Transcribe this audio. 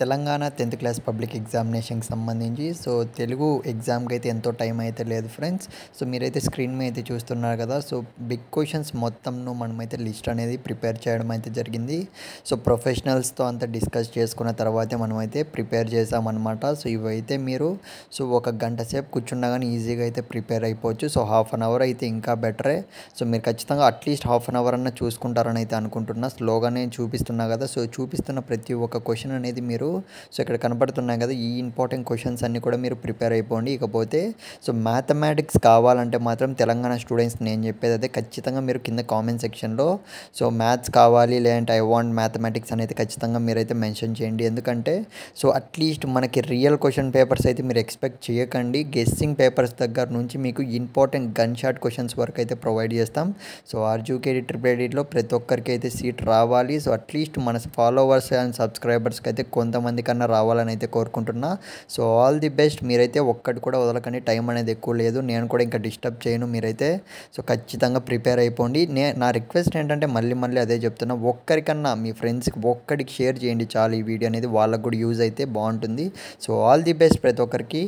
Telangana 10th class public ఎగ్జామినేషన్‌కి సంబంధించి తెలుగు ఎగ్జామ్‌కి అయితే ఎంతో టైం అయితే లేదు ఫ్రెండ్స్. మీరైతే స్క్రీన్ మీద అయితే చూస్తున్నారు కదా! బిగ్ క్వెషన్స్ మొత్తంను మనమైతే లిస్ట్ అనేది ప్రిపేర్ చేయడం అయితే జరిగింది. ప్రొఫెషనల్స్‌తో అంతా డిస్కస్ చేసుకున్న తర్వాతే మనమైతే ప్రిపేర్ చేసామన్నమాట. ఇవైతే మీరు ఒక గంట సేపు కూర్చున్నా గానీ ఈజీగా అయితే ప్రిపేర్ అయిపోవచ్చు. హాఫ్ అన్ అవర్ అయితే ఇంకా బెటరే. మీరు ఖచ్చితంగా అట్‌లీస్ట్ హాఫ్ అన్ అవర్ అన్నా చూసుకుంటారని అయితే అనుకుంటున్నా. స్లోగానే చూపిస్తున్నా కదా! చూపిస్తున్న ప్రతి ఒక్క క్వెషన్ అనేది మీరు ఇక్కడ కనపడుతున్నాయి కదా! ఈ ఇంపార్టెంట్ క్వెషన్స్ అన్నీ కూడా మీరు ప్రిపేర్ అయిపోండి. ఇకపోతే మ్యాథమెటిక్స్ కావాలంటే మాత్రం తెలంగాణ స్టూడెంట్స్ నేను చెప్పేది అదే, ఖచ్చితంగా మీరు కింద కామెంట్ సెక్షన్‌లో మ్యాథ్స్ కావాలి లేదంటే ఐ వాంట్ మ్యాథమెటిక్స్ అనేది ఖచ్చితంగా మీరైతే మెన్షన్ చేయండి. ఎందుకంటే అట్‌లీస్ట్ మనకి రియల్ క్వెషన్ పేపర్స్ అయితే మీరు ఎక్స్‌పెక్ట్ చేయకండి. గెస్సింగ్ పేపర్స్ దగ్గర నుంచి మీకు ఇంపార్టెంట్ గన్ షాట్ క్వెషన్స్ వరకు అయితే ప్రొవైడ్ చేస్తాం. ఆర్జీకేడి ట్రిపుల్ ఎడిట్లో ప్రతి ఒక్కరికి అయితే సీట్ రావాలి. అట్‌లీస్ట్ మన ఫాలోవర్స్ అండ్ సబ్స్క్రైబర్స్కి అయితే కొంతమంది కన్నా రావాలని అయితే కోరుకుంటున్నా. All the best. మీరైతే ఒక్కటి కూడా వదలకండి. టైం అనేది ఎక్కువ లేదు. నేను కూడా ఇంకా డిస్టర్బ్ చేయను. మీరైతే ఖచ్చితంగా ప్రిపేర్ అయిపోండి. నా రిక్వెస్ట్ ఏంటంటే మళ్ళీ అదే చెప్తున్నా, ఒక్కరికన్నా మీ ఫ్రెండ్స్కి ఒక్కడికి షేర్ చేయండి చాలు. ఈ వీడియో అనేది వాళ్ళకు కూడా యూజ్ అయితే బాగుంటుంది. ఆల్ ది బెస్ట్ ప్రతి ఒక్కరికి.